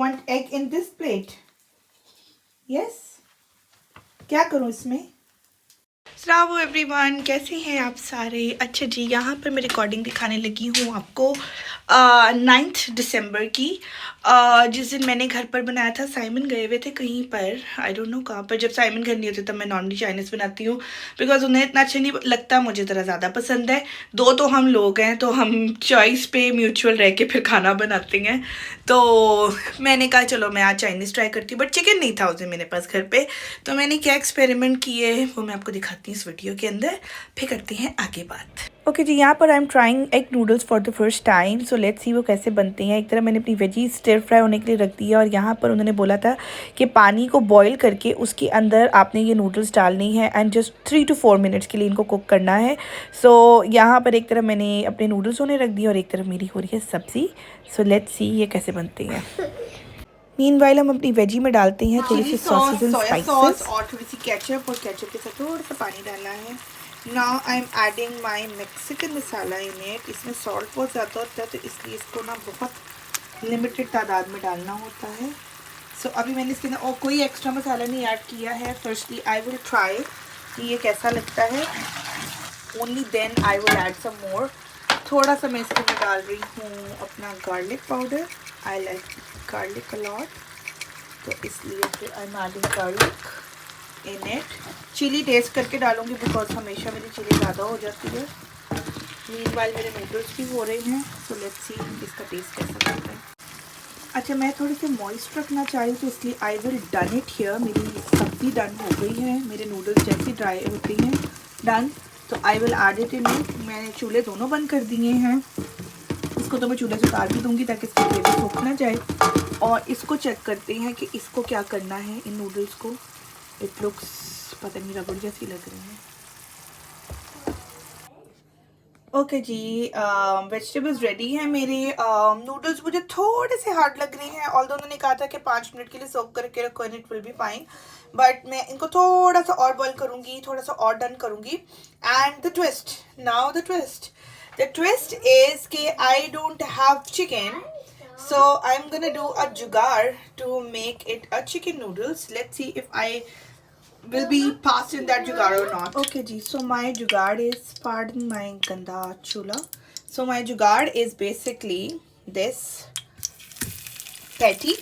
want egg in this plate? Yes? क्या करूँ इसमें? अस्सलाम एवरीवन, कैसे हैं आप सारे? अच्छा जी, यहाँ पर मैं रिकॉर्डिंग दिखाने लगी हूँ आपको 9 दिसंबर की, जिस दिन मैंने घर पर बनाया था। साइमन गए हुए थे कहीं पर, आई डोंट नो कहाँ पर। जब साइमन घर नहीं होते तब मैं नॉर्मली चाइनीज़ बनाती हूँ, बिकॉज उन्हें इतना अच्छा नहीं लगता, मुझे ज़रा ज़्यादा पसंद है। दो तो हम लोग हैं, तो हम चॉइस पे म्यूचुअल रह के फिर खाना बनाते हैं। तो मैंने कहा चलो मैं आज चाइनीज़ ट्राई करती हूँ, बट चिकन नहीं था उस दिन मेरे पास घर पे। तो मैंने क्या एक्सपेरिमेंट किए वो मैं आपको दिखाती हूँ इस वीडियो के अंदर, फिर करते हैं आगे बात। ओके जी, यहाँ पर I am trying egg noodles for the first time, so let's see वो कैसे बनते हैं। एक तरह मैंने अपनी वेजी स्टिर फ्राई होने के लिए रख दिया, और यहाँ पर उन्होंने बोला था कि पानी को बॉईल करके उसके अंदर आपने ये नूडल्स डालनी है एंड जस्ट 3 to 4 मिनट्स के लिए इनको कुक करना है। सो यहाँ पर एक तरफ मैंने अपने नूडल्स होने रख दिए और एक तरफ मेरी हो रही है सब्ज़ी। सो लेट्स सी ये कैसे बनते हैं। मीनवाइल हम अपनी वेजी में डालते हैं थोड़ी सी सॉसेस एंड स्पाइसेस और थोड़ी सी केचप, और केचप के साथ थोड़ा सा पानी डालना है। Now I am adding my Mexican masala in it. इसमें सॉल्ट बहुत ज़्यादा होता है, तो इसलिए इसको ना बहुत लिमिटेड तादाद में डालना होता है। सो अभी मैंने इसके अंदर और कोई एक्स्ट्रा मसाला नहीं ऐड किया है। फर्स्टली आई विल ट्राई कि ये कैसा लगता है, only then I will add some more. थोड़ा सा मैं इसके अंदर डाल रही हूँ अपना garlic powder. I like garlic a lot, तो इसलिए फिर I am adding garlic in it. Chilli taste करके डालूंगी, बिकॉज हमेशा मेरी चिली ज़्यादा हो जाती है। मीनवाइल मेरे नूडल्स भी हो रहे हैं, सो लेट्स सी इसका टेस्ट कैसा लगता है। अच्छा, मैं थोड़ी सी मॉइस्ट रखना चाह रही, तो इसलिए I will done it here. मेरी सब्ज़ी डन हो गई है, मेरे नूडल्स जैसी ड्राई होती हैं डन, तो आई will add it in it. मैंने चूल्हे दोनों बंद कर दिए हैं। इसको तो मैं चूल्हे से उतार भी दूंगी ताकि इसकी ग्रेवी सूख ना जाए। और इसको चेक करते हैं कि इसको क्या करना है, इन नूडल्स को। इट लुक्स पता नहीं रबड़ जैसी लग रही है। ओके जी, वेजिटेबल्स रेडी हैं मेरे। नूडल्स मुझे थोड़े से हार्ड लग रहे हैं, ऑल्दो उन्होंने कहा था कि 5 मिनट के लिए सोक करके रखो and it will be fine, but मैं इनको थोड़ा सा और बॉईल करूँगी, थोड़ा सा और डन करूँगी। And the twist, now the twist is कि I don't have chicken, so I'm gonna do a jugaad to make it a chicken noodles. Let's see if I will be passed in that jugaad or not. Okay ji, so my jugaad is, pardon my ganda chula, so my jugaad is basically this patty,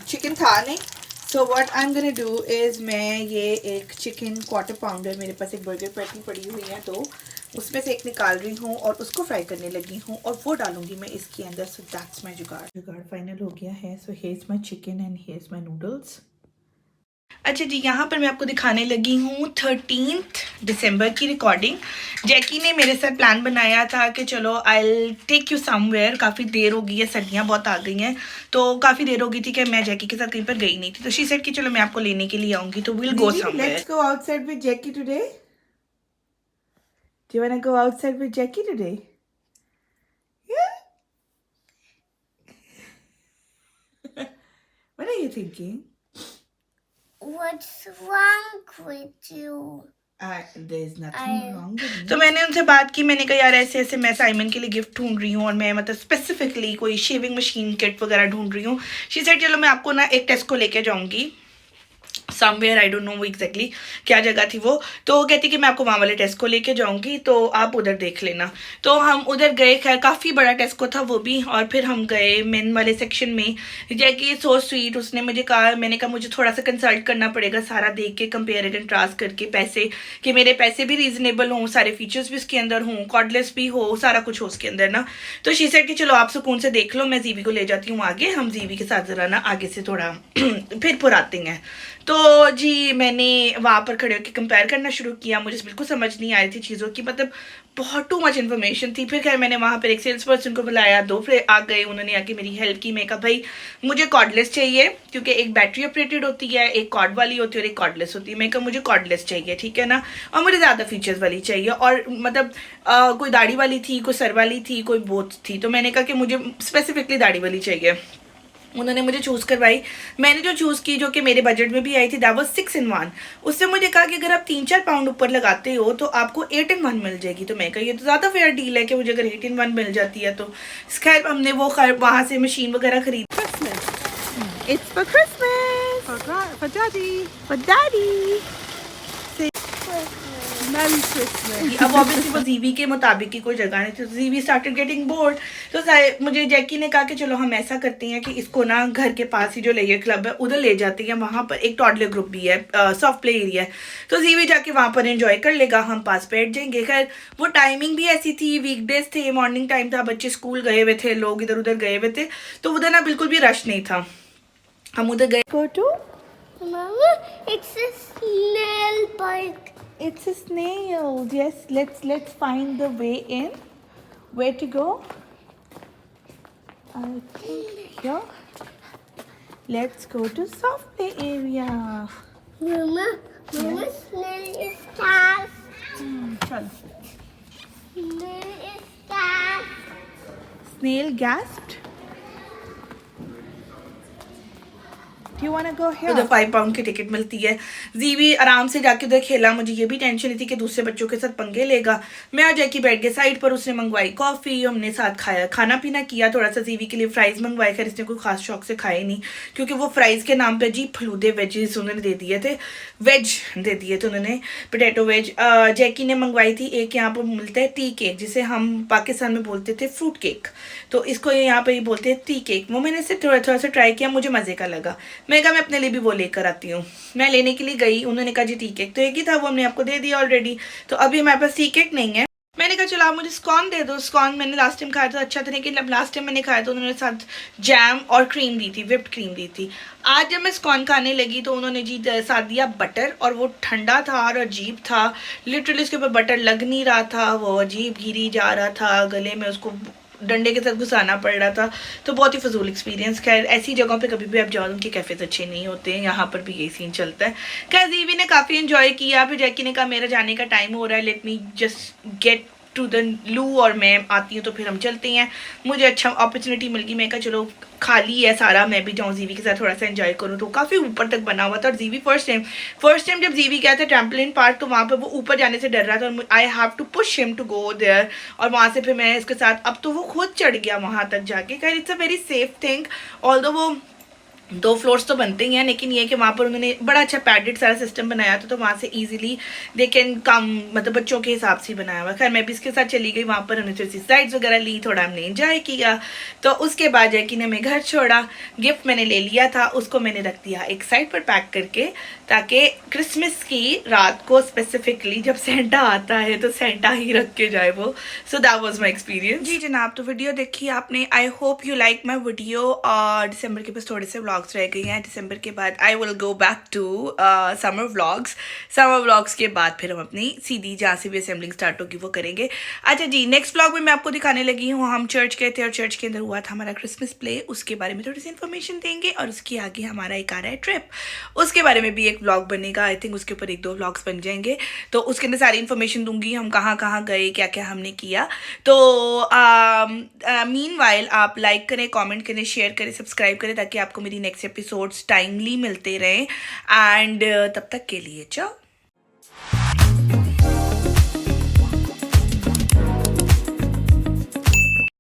chicken था नहीं। So what I'm gonna do is मैं ये एक chicken quarter pounder, मेरे पास एक burger patty पड़ी हुई है, तो उसमें से एक निकाल रही हूँ और उसको फ्राई करने लगी हूँ, और वो डालूंगी मैं इसके अंदर। So that's my jugaad final हो गया है। So here's my chicken and here's my noodles. अच्छा जी, यहाँ पर मैं आपको दिखाने लगी हूँ 13 दिसंबर की रिकॉर्डिंग। जैकी ने मेरे साथ प्लान बनाया था कि चलो I will take you somewhere. काफ़ी देर हो गई है, सर्दियाँ बहुत आ गई हैं, तो काफ़ी देर हो गई थी कि मैं जैकी के साथ कहीं पर गई नहीं थी। तो शी सेड कि चलो मैं आपको लेने के लिए आऊँगी, तो will go somewhere. Let's go outside with Jackie today. Do you want to go outside with Jackie today? Yeah? What are you thinking? What's wrong with you? There's nothing wrong with me. तो मैंने उनसे बात की, मैंने कहा यार ऐसे ऐसे मैं साइमन के लिए गिफ्ट ढूंढ रही हूँ, और मैं मतलब स्पेसिफिकली कोई शेविंग मशीन किट वगैरह ढूंढ रही हूँ। शी सेड चलो मैं आपको ना एक टेस्ट को लेके जाऊँगी somewhere, I don't know exactly क्या जगह थी वो। तो वो कहती कि मैं आपको वहाँ वाले टेस्को लेके जाऊँगी, तो आप उधर देख लेना। तो हम उधर गए, खैर काफ़ी बड़ा टेस्को था वो भी, और फिर हम गए मेन वाले सेक्शन में। जैकी सो स्वीट, उसने मुझे कहा, मैंने कहा मुझे थोड़ा सा कंसल्ट करना पड़ेगा, सारा देख के कंपेयर एंड ट्रास्ट करके, पैसे कि मेरे पैसे भी रीजनेबल हों, सारे फीचर्स भी उसके अंदर हों, कॉर्डलेस भी हो, सारा कुछ हो उसके अंदर ना। तो शी सेड कि चलो आप सुकून से देख लो, मैं जीवी को ले जाती हूँ आगे, हम जीवी के साथ ज़रा ना आगे से थोड़ा फिर पुराते हैं। तो जी मैंने वहाँ पर खड़े होकर कंपेयर करना शुरू किया। मुझे बिल्कुल समझ नहीं आ रही थी चीज़ों की, मतलब बहुत टू मच इन्फॉर्मेशन थी। फिर खैर मैंने वहाँ पर एक सेल्स पर्सन को बुलाया, दो फिर आ गए, उन्होंने आके मेरी हेल्प की। मैं कहा भाई मुझे कॉर्डलेस चाहिए, क्योंकि एक बैटरी ऑपरेटेड होती है, एक कॉर्ड वाली होती है और एक कॉर्डलेस होती है। मैं कहा मुझे कॉर्डलेस चाहिए, ठीक है ना, और मुझे ज़्यादा फीचर्स वाली चाहिए, और मतलब कोई दाढ़ी वाली थी, कोई सर वाली थी, कोई बोथ थी। तो मैंने कहा कि मुझे स्पेसिफिकली दाढ़ी वाली चाहिए। उन्होंने मुझे चूज़ करवाई। मैंने जो चूज़ की, जो कि मेरे बजट में भी आई थी, दैट वाज 6 in 1। उससे मुझे कहा कि अगर आप 3-4 पाउंड ऊपर लगाते हो तो आपको 8 in 1 मिल जाएगी। तो मैं कहा ये तो ज़्यादा फेयर डील है कि मुझे अगर 8 in 1 मिल जाती है। तो खैर हमने वो वहाँ से मशीन वगैरह खरीदी। It's for Christmas. For Daddy. For Daddy. Merry Christmas. अब ऑब्वियसली वो जीवी के मुताबिक की कोई जगह नहीं थी, तो जीवी स्टार्टेड गेटिंग बोर्ड। तो मुझे जैकी ने कहा कि चलो हम ऐसा करते हैं कि इसको ना घर के पास ही जो लेयर क्लब है उधर ले जाते हैं। वहाँ पर एक टॉडलर ग्रुप भी है, सॉफ्ट प्ले एरिया है, तो जीवी जाके वहाँ पर एंजॉय कर लेगा, हम पास बैठ जाएंगे। खैर वो टाइमिंग भी ऐसी थी, वीकडेज थे, मॉर्निंग टाइम था, बच्चे स्कूल गए हुए थे, लोग इधर उधर गए हुए थे, तो उधर ना बिल्कुल भी रश नहीं था। हम उधर गए। Go to? Mama, it's a snail bike. It's a snail. Yes, let's find the way in. Where to go? I think here. Let's go to soft play area. Mama, snail is fast. Chal. Snail is fast. Snail gasped. Do you wanna go here? उधर 5 pound की ticket मिलती है। जीवी आराम से जाके उधर खेला। मुझे ये भी टेंशन नहीं थी कि दूसरे बच्चों के साथ पंगे लेगा। मैं और जैकी बैठ गए साइड पर, उसने मंगवाई कॉफ़ी, हमने साथ खाया, खाना पीना किया। थोड़ा सा जीवी के लिए फ्राइज़ मंगवाए, खैर इसने कोई खास शौक से खाए नहीं, क्योंकि वो फ्राइज़ के नाम पे अजीब फलूदे वेजेस उन्होंने दे दिए थे, वेज दे दिए थे उन्होंने, पोटैटो वेज। जैकी ने मंगवाई थी एक यहाँ पर मिलता है टी केक, जिसे हम पाकिस्तान में बोलते थे फ्रूट केक, तो इसको यहाँ पर ही बोलते हैं टी केक। वो मैंने इसे थोड़ा सा ट्राई किया, मुझे मज़े का लगा। मैं कहा मैं अपने लिए भी वो लेकर आती हूँ। मैं लेने के लिए गई, उन्होंने कहा जी टी केक तो एक ही था, वो हमने आपको दे दिया ऑलरेडी, तो अभी हमारे पास टी केक नहीं है। मैंने कहा चलो आप मुझे स्कॉन दे दो। स्कॉन मैंने लास्ट टाइम खाया था, अच्छा था, लेकिन लास्ट टाइम मैंने खाया तो उन्होंने साथ जैम और क्रीम दी थी, विप्ड क्रीम दी थी। आज जब मैं स्कॉन खाने लगी तो उन्होंने जी साथ दिया बटर, और वो ठंडा था और अजीब था, लिटरली उसके ऊपर बटर लग नहीं रहा था, वो अजीब घिरी जा रहा था गले में, उसको डंडे के साथ घुसाना पड़ रहा था, तो बहुत ही फजूल एक्सपीरियंस। खैर ऐसी जगहों पे कभी भी आप जाओ, उनके कैफेज अच्छे नहीं होते हैं, यहाँ पर भी यही सीन चलता है। खैर जीवी ने काफ़ी इन्जॉय किया। फिर जैकी ने कहा मेरा जाने का टाइम हो रहा है, let me just get to the loo, और मैं आती हूँ तो फिर हम चलते हैं। मुझे अच्छा अपॉर्चुनिटी मिल गई, मैं कहा चलो खाली है सारा, मैं भी जाऊँ जीवी के साथ थोड़ा सा एंजॉय करूँ। तो काफ़ी ऊपर तक बना हुआ था, और जीवी फर्स्ट टाइम जब जीवी गया था ट्रैम्पोलिन पार्क, तो वहाँ पे वो ऊपर जाने से डर रहा था, और I have to push him to go there, और वहाँ से फिर मैं इसके साथ, अब तो वो खुद चढ़ गया वहाँ तक जाके। खैर it's a very safe thing, although वो 2 फ्लोर्स तो बनते ही हैं, लेकिन ये कि वहाँ पर उन्होंने बड़ा अच्छा पैडेड सारा सिस्टम बनाया था, तो वहाँ से इजीली दे कैन कम, मतलब बच्चों के हिसाब से बनाया हुआ। खैर मैं भी इसके साथ चली गई वहाँ पर, उन्होंने थोड़ी सी स्लाइड्स वगैरह ली, थोड़ा हमने एंजॉय किया। तो उसके बाद जैकी ने मैं घर छोड़ा। गिफ्ट मैंने ले लिया था, उसको मैंने रख दिया एक साइड पर पैक करके, ताकि क्रिसमस की रात को स्पेसिफिकली जब सेंटा आता है तो सेंटा ही रख के जाए वो। So that was my experience. जी जनाब, तो वीडियो देखी आपने, I hope you like my video. और दिसंबर के पास थोड़े से व्लॉग्स रह गए हैं, दिसंबर के बाद I will go back to summer vlogs के बाद फिर हम अपनी सीधी जहाँ से भी असेंबलिंग स्टार्ट होगी वो करेंगे। अच्छा जी, नेक्स्ट व्लॉग में मैं आपको दिखाने लगी हूँ, हम चर्च गए थे और चर्च के अंदर हुआ था हमारा क्रिसमस प्ले, उसके बारे में थोड़ी सी इन्फॉर्मेशन देंगे, और उसके आगे हमारा एक आ रहा है ट्रिप, उसके बारे में भी एक व्लॉग बनेगा। आई थिंक उसके ऊपर 1-2 व्लॉग्स बन जाएंगे, तो उसके अंदर सारी इन्फॉर्मेशन दूंगी, हम कहाँ कहाँ गए, क्या क्या हमने किया। तो मीनवाइल आप लाइक करें, कमेंट करें, शेयर करें, सब्सक्राइब करें, ताकि आपको मेरी नेक्स्ट एपिसोड्स टाइमली मिलते रहें। एंड तब तक के लिए चाओ।